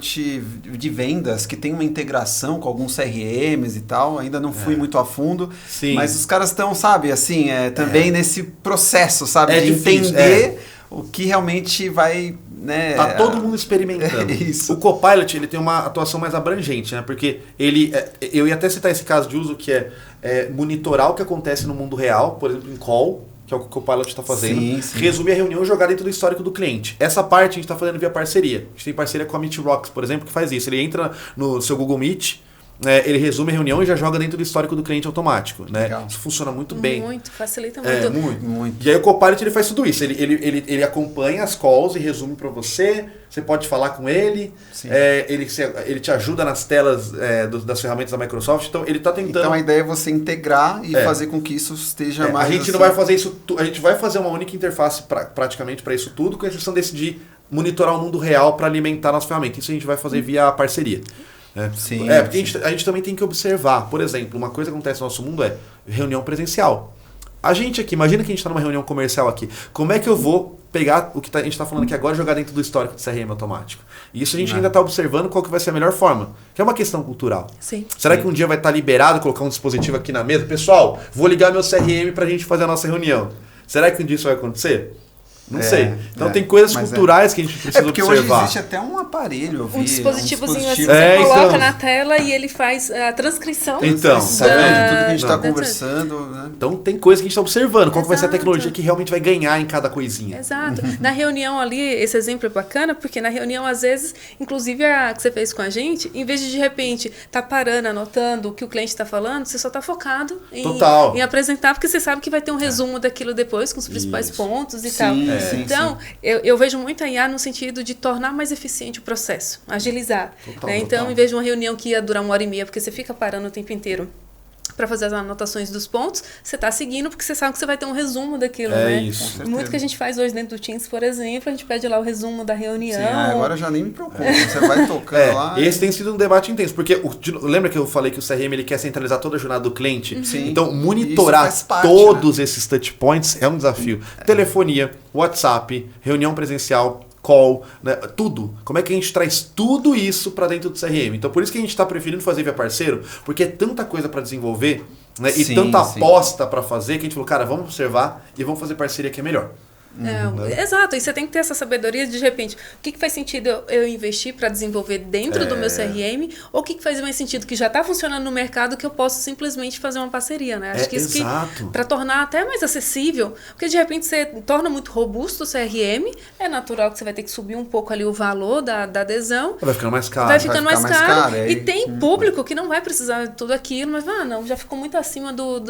de vendas, que tem uma integração com alguns CRMs e tal. Ainda não fui muito a fundo. Sim. Mas os caras estão, sabe, assim, também nesse processo, sabe, de difícil, entender o que realmente vai... Né, tá todo mundo experimentando. Isso. O Copilot ele tem uma atuação mais abrangente, né? Porque eu ia até citar esse caso de uso que é monitorar o que acontece no mundo real, por exemplo, em call, que é o que o Copilot está fazendo. Sim. Resumir a reunião e jogar dentro do histórico do cliente. Essa parte a gente está fazendo via parceria. A gente tem parceria com a Meet Rocks, por exemplo, que faz isso. Ele entra no seu Google Meet, ele resume a reunião e já joga dentro do histórico do cliente automático. Né? Legal. Isso funciona muito bem. Muito, facilita muito. Muito. E aí o Copilot ele faz tudo isso. Ele acompanha as calls e resume para você. Você pode falar com ele. Ele te ajuda nas telas das ferramentas da Microsoft. Então ele está tentando... Então a ideia é você integrar e fazer com que isso esteja mais... A gente não vai fazer isso... A gente vai fazer uma única interface praticamente para isso tudo, com exceção de monitorar o mundo real para alimentar nossa ferramenta. Isso a gente vai fazer via parceria. Sim. Porque a gente também tem que observar. Por exemplo, uma coisa que acontece no nosso mundo é reunião presencial. A gente aqui, imagina que a gente está numa reunião comercial aqui. Como é que eu vou pegar o que a gente está falando aqui agora e jogar dentro do histórico de CRM automático? E isso a gente ainda está observando qual que vai ser a melhor forma. Que é uma questão cultural. Sim. Será que um dia vai estar liberado colocar um dispositivo aqui na mesa? Pessoal, vou ligar meu CRM para a gente fazer a nossa reunião. Será que um dia isso vai acontecer? Não sei. Então tem coisas culturais que a gente precisa porque observar. Hoje existe até um aparelho, um dispositivozinho assim, você coloca na tela e ele faz a transcrição. Então, tá vendo? Tudo que a gente está conversando. Né? Então tem coisa que a gente está observando. Qual que vai ser a tecnologia que realmente vai ganhar em cada coisinha. Exato. Na reunião ali, esse exemplo é bacana, porque na reunião, às vezes, inclusive a que você fez com a gente, em vez de repente tá parando, anotando o que o cliente está falando, você só está focado em apresentar, porque você sabe que vai ter um resumo daquilo depois, com os principais pontos e tal. Então, eu vejo muito a IA no sentido de tornar mais eficiente o processo, agilizar. Total. Então, em vez de uma reunião que ia durar 1h30, porque você fica parando o tempo inteiro para fazer as anotações dos pontos, você está seguindo porque você sabe que você vai ter um resumo daquilo, né? Isso. Muito que a gente faz hoje dentro do Teams, por exemplo, a gente pede lá o resumo da reunião. Sim, agora já nem me preocupo, você vai tocando lá. Esse tem sido um debate intenso, porque lembra que eu falei que o CRM ele quer centralizar toda a jornada do cliente? Sim. Então, monitorar todos esses touch points é um desafio. Telefonia, WhatsApp, reunião presencial, call, né, tudo. Como é que a gente traz tudo isso para dentro do CRM? Então, por isso que a gente está preferindo fazer via parceiro, porque é tanta coisa para desenvolver, né, e tanta aposta para fazer que a gente falou, cara, vamos observar e vamos fazer parceria que é melhor. Exato, e você tem que ter essa sabedoria de repente, o que faz sentido eu investir para desenvolver dentro do meu CRM, ou o que faz mais sentido que já está funcionando no mercado que eu posso simplesmente fazer uma parceria, né? Acho que isso para tornar até mais acessível, porque de repente você torna muito robusto o CRM, é natural que você vai ter que subir um pouco ali o valor da adesão. Vai ficando mais caro. Vai ficando mais caro. E tem público que não vai precisar de tudo aquilo, mas não, já ficou muito acima do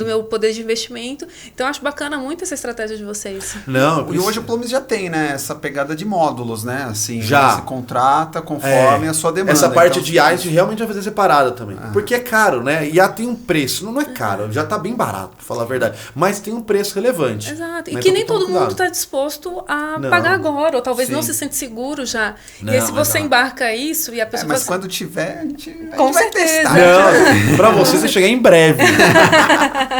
meu poder de investimento. Então acho bacana muito essa estratégia de vocês. Não, e hoje o Plumes já tem, né, essa pegada de módulos, né, assim, já. Você contrata conforme a sua demanda. Essa parte de IA a gente realmente vai fazer separada também, porque é caro, né, IA tem um preço, não é caro, já tá bem barato, pra falar a verdade, mas tem um preço relevante. Exato, e que nem todo mundo tá disposto a pagar agora, ou talvez não se sente seguro já, e aí se você embarca isso e a pessoa... mas quando tiver, a gente com vai certeza. testar. Não, pra vocês vai chegar em breve.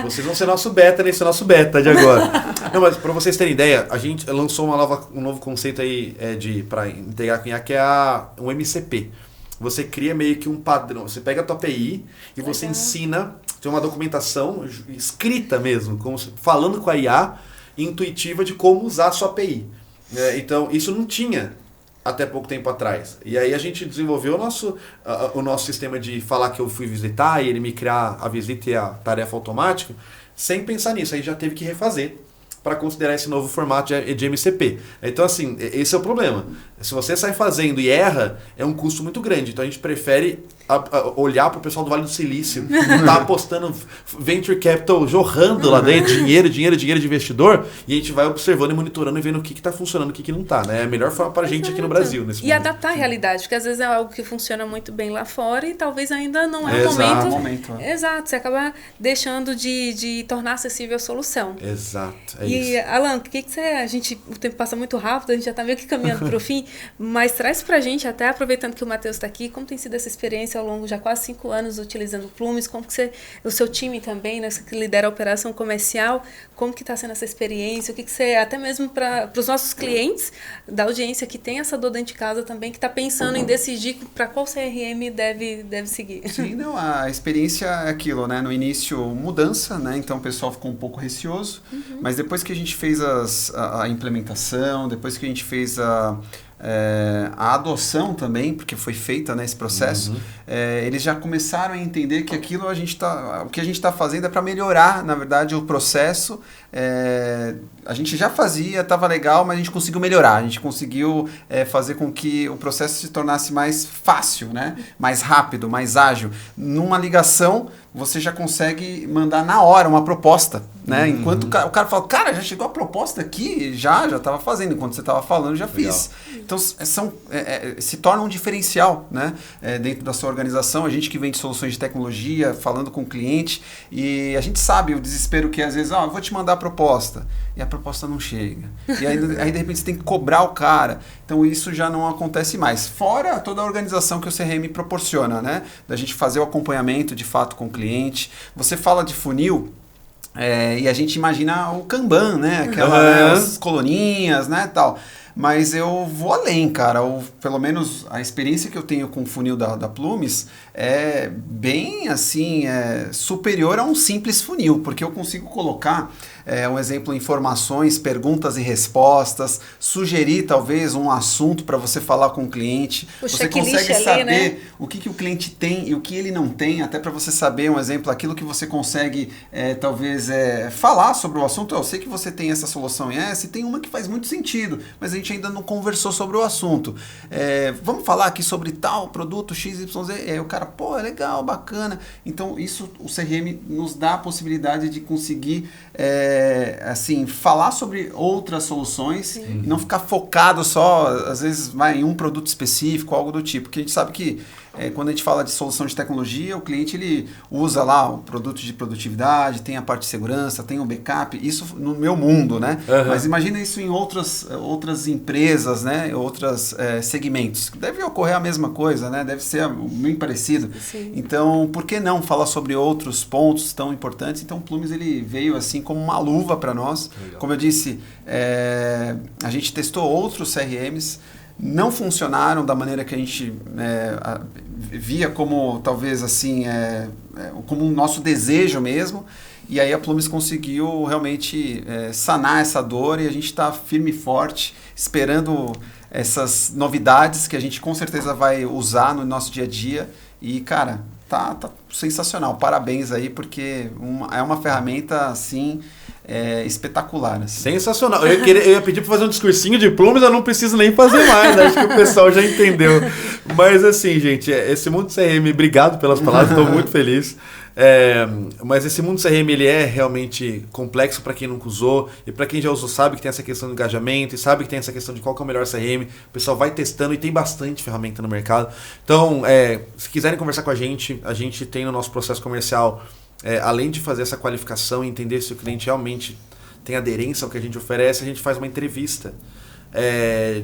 Vocês vão ser nosso beta nesse nosso beta de agora. Não, mas pra vocês terem ideia, a gente lançou um novo conceito aí para integrar com IA, que é um MCP. Você cria meio que um padrão. Você pega a tua API e você ensina, tem uma documentação escrita mesmo, falando com a IA, intuitiva de como usar a sua API. Então, isso não tinha até pouco tempo atrás. E aí a gente desenvolveu o nosso sistema de falar que eu fui visitar e ele me criar a visita e a tarefa automática, sem pensar nisso. Aí já teve que refazer para considerar esse novo formato de MCP. Então, assim, esse é o problema. Se você sai fazendo e erra, é um custo muito grande. Então, a gente prefere olhar para o pessoal do Vale do Silício, tá apostando venture capital, jorrando lá dentro, dinheiro de investidor, e a gente vai observando e monitorando e vendo o que está funcionando e o que não está. Né? É a melhor forma para a gente aqui no Brasil. Nesse momento. Adaptar a realidade, porque às vezes é algo que funciona muito bem lá fora e talvez ainda não é o momento. Exato, você acaba deixando de tornar acessível a solução. Exato, E, Alan, o tempo passa muito rápido, a gente já está meio que caminhando para o fim, mas traz pra gente, até aproveitando que o Matheus está aqui, como tem sido essa experiência ao longo de quase 5 anos utilizando o Plumes, como que o seu time também, né, que lidera a operação comercial, como que está sendo essa experiência, o que você, até mesmo para os nossos clientes da audiência que tem essa dor dentro de casa também, que está pensando em decidir para qual CRM deve seguir. Sim, não, a experiência é aquilo, né, no início mudança, né, então o pessoal ficou um pouco receoso, mas depois que a gente fez a implementação, depois que a gente fez a adoção também, porque foi feita nesse processo, eles já começaram a entender que aquilo o que a gente está fazendo é para melhorar, na verdade, o processo. A gente já fazia, estava legal, mas a gente conseguiu melhorar, a gente conseguiu fazer com que o processo se tornasse mais fácil, né? Mais rápido, mais ágil. Numa ligação, você já consegue mandar na hora uma proposta, né? Enquanto o cara fala, cara, já chegou a proposta aqui, já estava fazendo, enquanto você estava falando, já fiz. Então, se torna um diferencial, né? Dentro da sua organização, a gente que vende soluções de tecnologia, falando com o cliente, e a gente sabe o desespero que às vezes, eu vou te mandar a proposta, e a proposta não chega. E aí de repente você tem que cobrar o cara. Então isso já não acontece mais. Fora toda a organização que o CRM proporciona, né? Da gente fazer o acompanhamento de fato com o cliente. Você fala de funil, e a gente imagina o Kanban, né? Aquelas coluninhas, né, tal. Mas eu vou além, cara. Pelo menos a experiência que eu tenho com o funil da Plumes é bem, assim, superior a um simples funil, porque eu consigo colocar, um exemplo, informações, perguntas e respostas, sugerir talvez um assunto para você falar com o cliente. Você consegue saber, né, o que o cliente tem e o que ele não tem, até para você saber, um exemplo, aquilo que você consegue talvez falar sobre o assunto. Eu sei que você tem essa solução e tem uma que faz muito sentido, mas a gente gente ainda não conversou sobre o assunto. Vamos falar aqui sobre tal produto XYZ. O cara, pô, é legal, bacana. Então, isso, o CRM nos dá a possibilidade de conseguir, assim, falar sobre outras soluções e não ficar focado só, às vezes, em um produto específico, algo do tipo. Porque a gente sabe que quando a gente fala de solução de tecnologia, o cliente ele usa lá o produto de produtividade, tem a parte de segurança, tem o backup, isso no meu mundo, né? Mas imagina isso em outras empresas, né? Outros segmentos. Deve ocorrer a mesma coisa, né? Deve ser bem parecido. Sim. Então, por que não falar sobre outros pontos tão importantes? Então, o Plumes ele veio assim como uma luva para nós. Legal. Como eu disse, a gente testou outros CRMs, não funcionaram da maneira que a gente via como, talvez, assim, como um nosso desejo mesmo. E aí a Plumes conseguiu realmente sanar essa dor e a gente está firme e forte, esperando essas novidades que a gente com certeza vai usar no nosso dia a dia. E, cara, tá sensacional. Parabéns aí, porque é uma ferramenta, assim... espetacular. Assim. Sensacional. Eu ia pedir para fazer um discursinho de Plumes, eu não preciso nem fazer mais, acho que o pessoal já entendeu. Mas assim, gente, esse mundo CRM, obrigado pelas palavras, estou muito feliz. Mas esse mundo CRM ele é realmente complexo para quem nunca usou, e para quem já usou sabe que tem essa questão do engajamento e sabe que tem essa questão de qual que é o melhor CRM. O pessoal vai testando e tem bastante ferramenta no mercado. Então, se quiserem conversar com a gente tem no nosso processo comercial, além de fazer essa qualificação e entender se o cliente realmente tem aderência ao que a gente oferece, a gente faz uma entrevista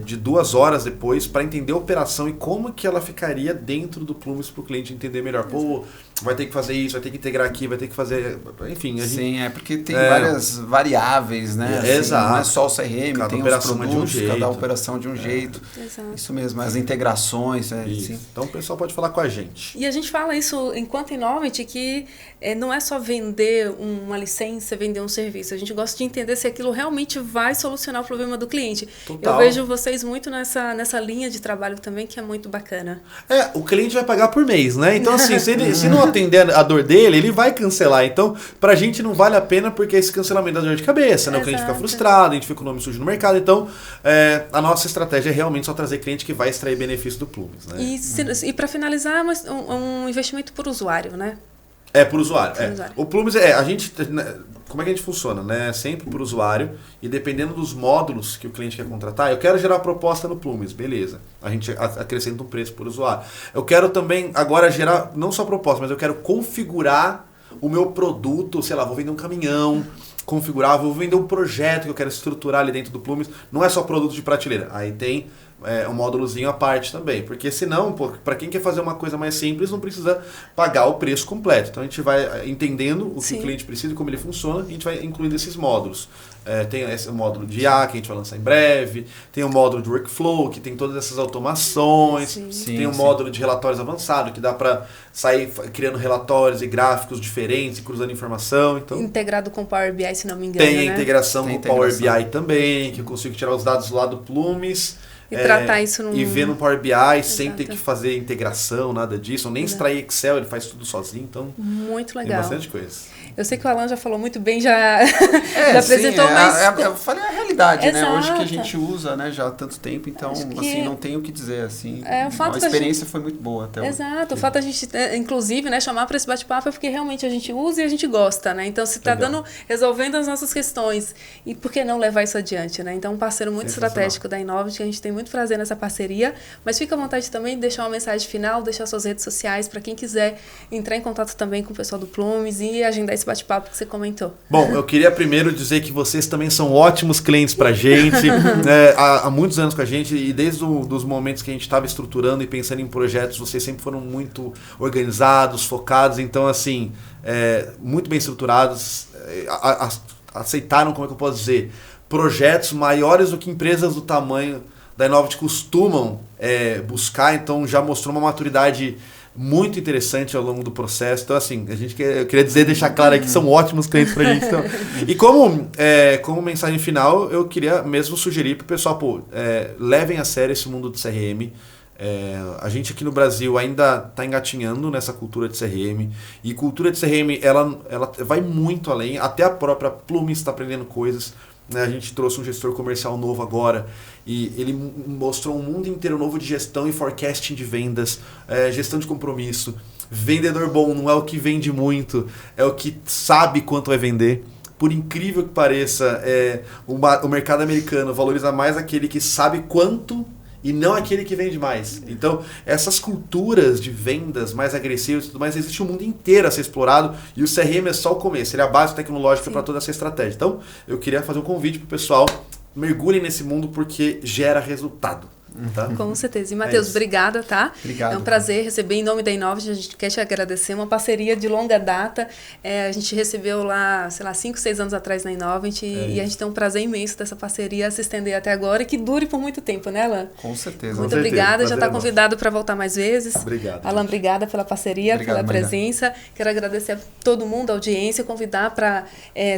de 2 horas depois para entender a operação e como que ela ficaria dentro do Plumes para o cliente entender melhor. Pô, vai ter que fazer isso, vai ter que integrar aqui, vai ter que fazer... Enfim, Sim, porque tem várias variáveis, né? Assim, exato. Não é só o CRM, cada tem os produtos, cada operação de um jeito. Exato. Isso mesmo, as integrações. Assim. Então o pessoal pode falar com a gente. E a gente fala isso enquanto Innovate, que não é só vender uma licença, vender um serviço. A gente gosta de entender se aquilo realmente vai solucionar o problema do cliente. Total. Eu vejo vocês muito nessa linha de trabalho também, que é muito bacana. O cliente vai pagar por mês, né? Então, assim, se não atender a dor dele, ele vai cancelar. Então, pra gente não vale a pena, porque esse cancelamento dá dor de cabeça, né? O cliente fica frustrado, a gente fica com o nome sujo no mercado. Então, a nossa estratégia é realmente só trazer cliente que vai extrair benefício do Plumes, né? E para finalizar, um investimento por usuário, né? Por usuário. O Plumes, a gente... Como é que a gente funciona, né? Sempre por usuário, e dependendo dos módulos que o cliente quer contratar, eu quero gerar proposta no Plumes, beleza. A gente acrescenta um preço por usuário. Eu quero também agora gerar, não só proposta, mas eu quero configurar o meu produto, sei lá, vou vender um caminhão, vou vender um projeto que eu quero estruturar ali dentro do Plumes. Não é só produto de prateleira, aí tem um módulozinho à parte também, porque senão, para quem quer fazer uma coisa mais simples, não precisa pagar o preço completo. Então a gente vai entendendo o que o cliente precisa e como ele funciona, e a gente vai incluindo esses módulos. Tem esse módulo de IA que a gente vai lançar em breve, tem o módulo de workflow que tem todas essas automações, tem o módulo de relatórios avançado que dá para sair criando relatórios e gráficos diferentes e cruzando informação. Então, integrado com o Power BI, se não me engano. Tem a integração com o Power BI também, que eu consigo tirar os dados lá do Plumes. E tratar isso e ver no Power BI sem ter que fazer integração, nada disso. Nem extrair Excel, ele faz tudo sozinho. Então, muito legal. Tem bastante coisa. Eu sei que o Alan já falou muito bem, já apresentou, mas... eu falei a realidade, né? Hoje que a gente usa, né, já há tanto tempo, então, assim, não tenho o que dizer, assim. A experiência foi muito boa até hoje. Exato. O fato da gente, inclusive, né, chamar para esse bate-papo é porque realmente a gente usa e a gente gosta, né? Então, se está resolvendo as nossas questões, e por que não levar isso adiante, né? Então, um parceiro muito estratégico da Innovate, que a gente tem muito prazer nessa parceria, mas fica à vontade também de deixar uma mensagem final, deixar suas redes sociais para quem quiser entrar em contato também com o pessoal do Plumes e agendar esse bate-papo que você comentou. Bom, eu queria primeiro dizer que vocês também são ótimos clientes pra gente, há muitos anos com a gente, e desde os momentos que a gente estava estruturando e pensando em projetos, vocês sempre foram muito organizados, focados, então assim, muito bem estruturados, aceitaram, como é que eu posso dizer, projetos maiores do que empresas do tamanho da Innovate costumam buscar, então já mostrou uma maturidade muito interessante ao longo do processo. Então, assim, eu queria deixar claro aqui que são ótimos clientes pra gente. Então. E como mensagem final, eu queria mesmo sugerir pro pessoal, levem a sério esse mundo do CRM. A gente aqui no Brasil ainda está engatinhando nessa cultura de CRM. E cultura de CRM, ela vai muito além. Até a própria Plumes está aprendendo coisas. né? A gente trouxe um gestor comercial novo agora e ele mostrou um mundo inteiro novo de gestão e forecasting de vendas, gestão de compromisso. Vendedor bom não é o que vende muito, é o que sabe quanto vai vender. Por incrível que pareça, o mercado americano valoriza mais aquele que sabe quanto e não aquele que vende mais. Então, essas culturas de vendas mais agressivas e tudo mais, existe um mundo inteiro a ser explorado e o CRM é só o começo, ele é a base tecnológica para toda essa estratégia. Então, eu queria fazer um convite para o pessoal, mergulhem nesse mundo porque gera resultado. Tá? Com certeza. E, Matheus, obrigada, tá? Obrigado. É um prazer receber em nome da Innovit. A gente quer te agradecer. Uma parceria de longa data. A gente recebeu lá, 5, 6 anos atrás na Innovit e a gente tem um prazer imenso dessa parceria se estender até agora e que dure por muito tempo, né, Alan? Com certeza. Muito obrigada. Já está convidado para voltar mais vezes. Obrigado. Alan, obrigada pela parceria, pela presença. Quero agradecer a todo mundo, a audiência, convidar para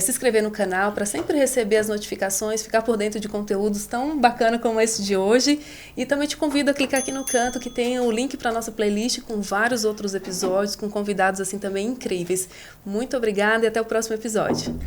se inscrever no canal, para sempre receber as notificações, ficar por dentro de conteúdos tão bacana como esse de hoje. E também te convido a clicar aqui no canto que tem o link para a nossa playlist com vários outros episódios, com convidados assim também incríveis. Muito obrigada e até o próximo episódio.